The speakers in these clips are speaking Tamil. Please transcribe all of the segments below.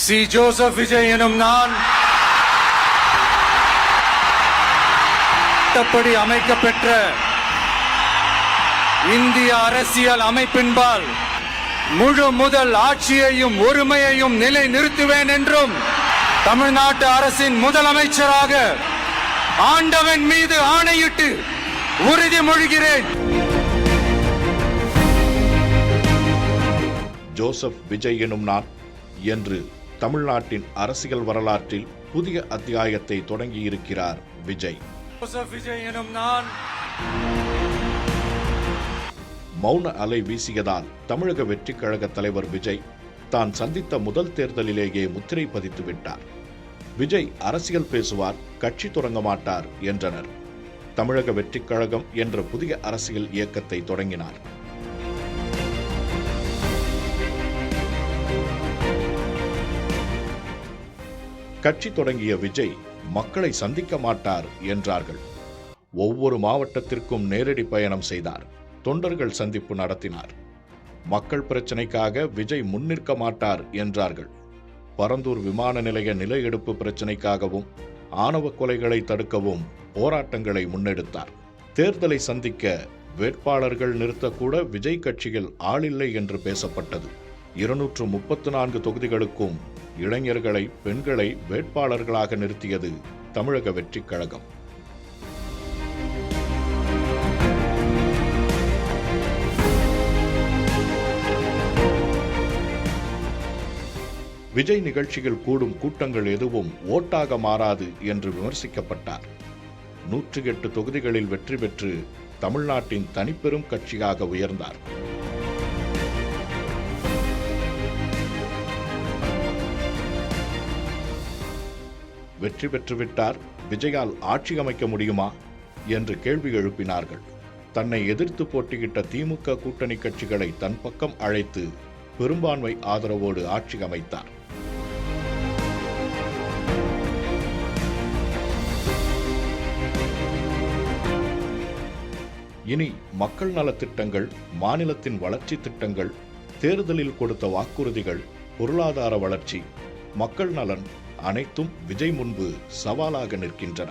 சி. ஜோசப் விஜய் எனும் நான் சட்டப்படி அமைக்கப்பெற்ற இந்திய அரசியல் அமைப்பின்பால் முழு முதல் ஆட்சியையும் ஒருமையையும் நிலை நிறுத்துவேன் என்றும் தமிழ்நாட்டு அரசின் முதலமைச்சராக ஆண்டவன் மீது ஆணையிட்டு உறுதிமொழிகிறேன். ஜோசப் விஜய் எனும் நான் என்று தமிழ்நாட்டின் அரசியல் வரலாற்றில் புதிய அத்தியாயத்தை தொடங்கியிருக்கிறார் விஜய். ஜோசப் விஜய் எனும் நான் மௌன அலை வீசியதால் தமிழக வெற்றிக் கழக தலைவர் விஜய் தான் சந்தித்த முதல் தேர்தலிலேயே முத்திரை பதித்து விட்டார். விஜய் அரசியல் பேசுவார், கட்சி தொடங்க மாட்டார் என்றனர். தமிழக வெற்றிக் கழகம் என்ற புதிய அரசியல் இயக்கத்தை தொடங்கினார். கட்சி தொடங்கிய விஜய் மக்களை சந்திக்க மாட்டார் என்றார்கள். ஒவ்வொரு மாவட்டத்திற்கும் நேரடி பயணம் செய்தார். தொண்டர்கள் சந்திப்பு நடத்தினார். மக்கள் பிரச்சினைக்காக விஜய் முன்னிற்க மாட்டார் என்றார்கள். பரந்தூர் விமான நிலைய நில எடுப்பு பிரச்சினைக்காகவும் ஆணவ கொலைகளை தடுக்கவும் போராட்டங்களை முன்னெடுத்தார். தேர்தலை சந்திக்க வேட்பாளர்கள் நிறுத்தக்கூட விஜய் கட்சியில் ஆளில்லை என்று பேசப்பட்டது. 234 தொகுதிகளுக்கும் இளைஞர்களை, பெண்களை வேட்பாளர்களாக நிறுத்தியது தமிழக வெற்றிக் கழகம். விஜய் நிகழ்ச்சியில் கூடும் கூட்டங்கள் எதுவும் ஓட்டாக மாறாது என்று விமர்சிக்கப்பட்டார். 108 தொகுதிகளில் வெற்றி பெற்று தமிழ்நாட்டின் தனிப்பெரும் கட்சியாக உயர்ந்தார். வெற்றி பெற்றுவிட்டார், விஜயால் ஆட்சி அமைக்க முடியுமா என்று கேள்வி எழுப்பினார்கள். தன்னை எதிர்த்து போட்டியிட்ட திமுக கூட்டணி கட்சிகளை தன் பக்கம் அழைத்து பெரும்பான்மை ஆதரவோடு ஆட்சி அமைத்தார். இனி மக்கள் நலத்திட்டங்கள், மாநிலத்தின் வளர்ச்சி திட்டங்கள், தேர்தலில் கொடுத்த வாக்குறுதிகள், பொருளாதார வளர்ச்சி, மக்கள் நலன் அனைத்தும் விஜய் முன்பு சவாலாக நிற்கின்றன.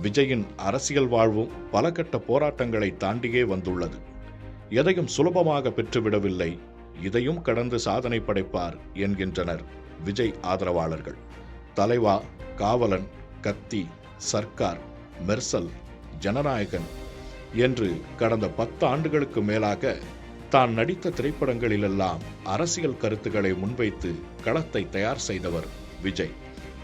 விஜயின் அரசியல் வாழ்வும் பல கட்ட போராட்டங்களை தாண்டியே வந்துள்ளது. எதையும் சுலபமாக பெற்றுவிடவில்லை, இதையும் கடந்து சாதனை படைப்பார் என்கின்றனர் விஜய் ஆதரவாளர்கள். தலைவா, காவலன், கத்தி, சர்க்கார், மெர்சல், ஜனநாயகன் என்று கடந்த 10 ஆண்டுகளுக்கு மேலாக தான் நடித்த திரைப்படங்களிலெல்லாம் அரசியல் கருத்துக்களை முன்வைத்து களத்தை தயார் செய்தவர் விஜய்.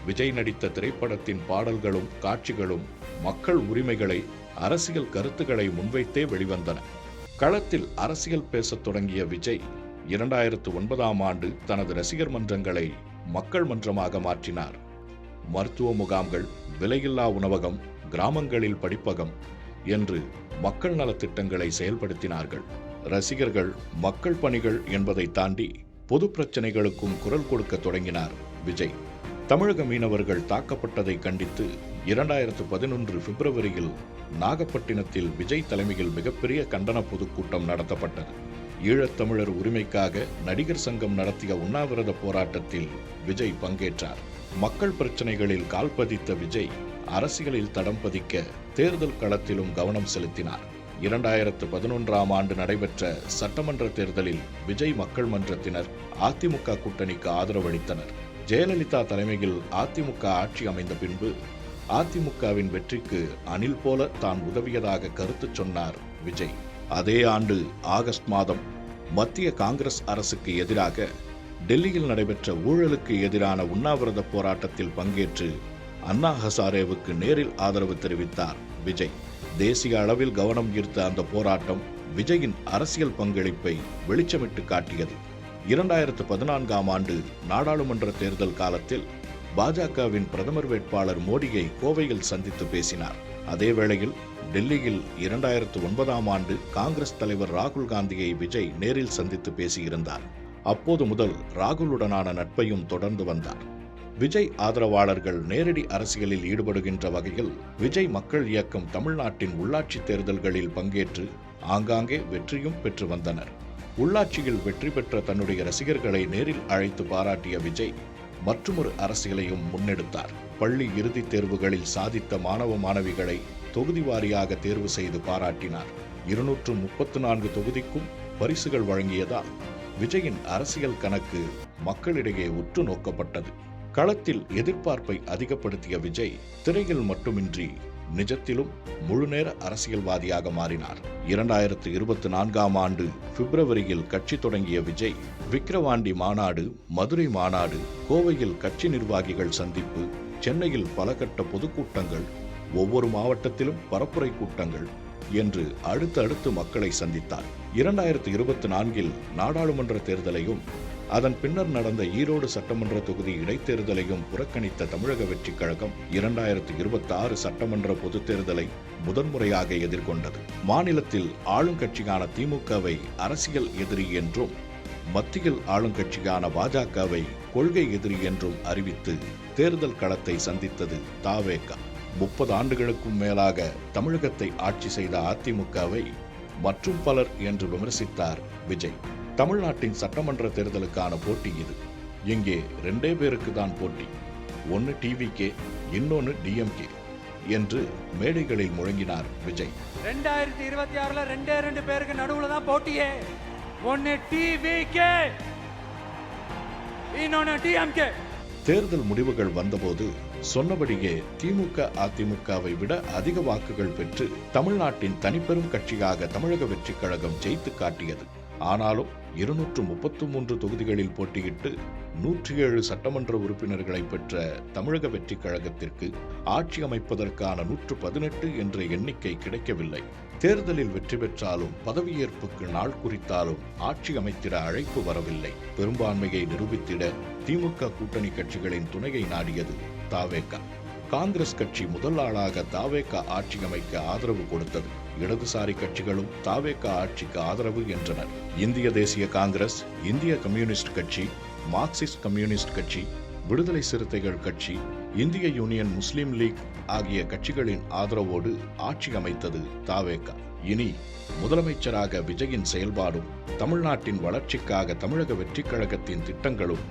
விஜய் நடித்த திரைப்படத்தின் பாடல்களும் காட்சிகளும் மக்கள் உரிமைகளை, அரசியல் கருத்துக்களை முன்வைத்தே வெளிவந்தன. களத்தில் அரசியல் பேசத் தொடங்கிய விஜய் 2009ஆம் ஆண்டு தனது ரசிகர் மன்றங்களை மக்கள் மன்றமாக மாற்றினார். மருத்துவ முகாம்கள், விலையில்லா உணவகம், கிராமங்களில் படிப்பகம் என்று மக்கள் நலத்திட்டங்களை செயல்படுத்தினார்கள். ரசிகர்கள் மக்கள் பணிகள் என்பதை தாண்டி பொது பிரச்சனைகளுக்கும் குரல் கொடுக்க தொடங்கினார் விஜய். தமிழக மீனவர்கள் தாக்கப்பட்டதை கண்டித்து 2011 பிப்ரவரியில் நாகப்பட்டினத்தில் விஜய் தலைமையில் மிகப்பெரிய கண்டன பொதுக்கூட்டம் நடத்தப்பட்டது. ஈழத்தமிழர் உரிமைக்காக நடிகர் சங்கம் நடத்திய உண்ணாவிரத போராட்டத்தில் விஜய் பங்கேற்றார். மக்கள் பிரச்சனைகளில் கால் பதித்த விஜய் அரசியலில் தடம் பதிக்க தேர்தல் களத்திலும் கவனம் செலுத்தினார். 2011ஆம் ஆண்டு நடைபெற்ற சட்டமன்ற தேர்தலில் விஜய் மக்கள் மன்றத்தினர் அதிமுக கூட்டணிக்கு ஆதரவளித்தனர். ஜெயலலிதா தலைமையில் அதிமுக ஆட்சி அமைந்த பின்பு அதிமுகவின் வெற்றிக்கு அணில் போல தான் உதவியதாக கருத்து சொன்னார் விஜய். அதே ஆண்டு ஆகஸ்ட் மாதம் மத்திய காங்கிரஸ் அரசுக்கு எதிராக டெல்லியில் நடைபெற்ற ஊழலுக்கு எதிரான உண்ணாவிரத போராட்டத்தில் பங்கேற்று அண்ணா ஹசாரேவுக்கு நேரில் ஆதரவு தெரிவித்தார் விஜய். தேசிய அளவில் கவனம் ஈர்த்த அந்த போராட்டம் விஜயின் அரசியல் பங்களிப்பை வெளிச்சமிட்டு காட்டியது. 2014ஆம் ஆண்டு நாடாளுமன்ற தேர்தல் காலத்தில் பாஜகவின் பிரதமர் வேட்பாளர் மோடியை கோவையில் சந்தித்து பேசினார். அதே வேளையில் டெல்லியில் 2009ஆம் ஆண்டு காங்கிரஸ் தலைவர் ராகுல் காந்தியை விஜய் நேரில் சந்தித்து பேசியிருந்தார். அப்போது முதல் ராகுலுடனான நட்பையும் தொடர்ந்து வந்தார். விஜய் ஆதரவாளர்கள் நேரடி அரசியலில் ஈடுபடுகின்ற வகையில் விஜய் மக்கள் இயக்கம் தமிழ்நாட்டின் உள்ளாட்சி தேர்தல்களில் பங்கேற்று ஆங்காங்கே வெற்றியும் பெற்று வந்தனர். உள்ளாட்சியில் வெற்றி பெற்ற தன்னுடைய ரசிகர்களை நேரில் அழைத்து பாராட்டிய விஜய் மற்றொரு அரசியலையும் முன்னெடுத்தார். பள்ளி இறுதித் தேர்வுகளில் சாதித்த மாணவ மாணவிகளை தொகுதி வாரியாக தேர்வு செய்து பாராட்டினார். 234 தொகுதிக்கும் பரிசுகள் வழங்கியதால் விஜயின் அரசியல் கணக்கு மக்களிடையே உற்று நோக்கப்பட்டது. களத்தில் எதிர்பார்ப்பை அதிகப்படுத்திய விஜய் திரையில் மட்டுமின்றி நிஜத்திலும் முழுநேர அரசியல்வாதியாக மாறினார். 2024ஆம் ஆண்டு பிப்ரவரியில் கட்சி தொடங்கிய விஜய் விக்கிரவாண்டி மாநாடு, மதுரை மாநாடு, கோவையில் கட்சி நிர்வாகிகள் சந்திப்பு, சென்னையில் பல கட்ட பொதுக்கூட்டங்கள், ஒவ்வொரு மாவட்டத்திலும் பரப்புரை கூட்டங்கள் என்று அடுத்தடுத்து மக்களை சந்தித்தார். 2024இல் நாடாளுமன்ற தேர்தலையும் அதன் பின்னர் நடந்த ஈரோடு சட்டமன்ற தொகுதி இடைத்தேர்தலையும் புறக்கணித்த தமிழக வெற்றிக் கழகம் 2026 சட்டமன்ற பொதுத் தேர்தலை முதன்முறையாக எதிர்கொண்டது. மாநிலத்தில் ஆளுங்கட்சியான திமுகவை அரசியல் எதிரி என்றும், மத்தியில் ஆளுங்கட்சியான பாஜகவை கொள்கை எதிரி என்றும் அறிவித்து தேர்தல் களத்தை சந்தித்தது தவேக. 30 ஆண்டுகளுக்கும் மேலாக தமிழகத்தை ஆட்சி செய்த அதிமுகவை மற்றும் பலர் என்று விமர்சித்தார் விஜய். தமிழ்நாட்டின் சட்டமன்ற தேர்தலுக்கான போட்டி இது. இங்கே 2 பேருக்கு தான் போட்டி, ஒன்னு டிவிகே, இன்னொன்னு டிஎம்கே என்று மேடைகளில் முழங்கினார் விஜய். 2026ல 2 பேருக்கு நடுவுல தான் போட்டியே. ஒன்னு டிவிகே, இன்னொன்னு டிஎம்கே. தேர்தல் முடிவுகள் வந்தபோது சொன்னபடியே திமுக அதிமுகவை விட அதிக வாக்குகள் பெற்று தமிழ்நாட்டின் தனிப்பெரும் கட்சியாக தமிழக வெற்றிக் கழகம் ஜெயித்து காட்டியது. ஆனாலும் 233 தொகுதிகளில் போட்டியிட்டு 107 சட்டமன்ற உறுப்பினர்களை பெற்ற தமிழக வெற்றிக் கழகத்திற்கு ஆட்சி அமைப்பதற்கான 118 என்ற எண்ணிக்கை கிடைக்கவில்லை. தேர்தலில் வெற்றி பெற்றாலும் பதவியேற்புக்கு நாள் குறித்தாலும் ஆட்சி அமைத்திட அழைப்பு வரவில்லை. பெரும்பான்மையை நிரூபித்திட திமுக கூட்டணி கட்சிகளின் துணையை நாடியது தவேக. காங்கிரஸ் கட்சி முதல் ஆளாக தவேக ஆட்சி அமைக்க ஆதரவு கொடுத்தது. இடதுசாரி கட்சிகளும் தவேக ஆட்சிக்கு ஆதரவு என்றனர். இந்திய தேசிய காங்கிரஸ், இந்திய கம்யூனிஸ்ட் கட்சி, மார்க்சிஸ்ட் கம்யூனிஸ்ட் கட்சி, விடுதலை சிறுத்தைகள் கட்சி, இந்திய யூனியன் முஸ்லீம் லீக் ஆகிய கட்சிகளின் ஆதரவோடு ஆட்சி அமைத்தது தவேக. இனி முதலமைச்சராக விஜயின் செயல்பாடும், தமிழ்நாட்டின் வளர்ச்சிக்காக தமிழக வெற்றிக் கழகத்தின் திட்டங்களும்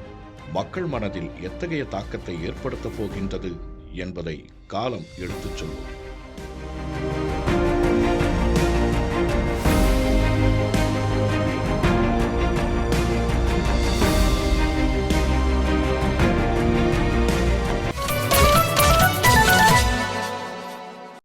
மக்கள் மனதில் எத்தகைய தாக்கத்தை ஏற்படுத்தப் போகின்றது என்பதை காலம் எடுத்துச் சொல்லும்.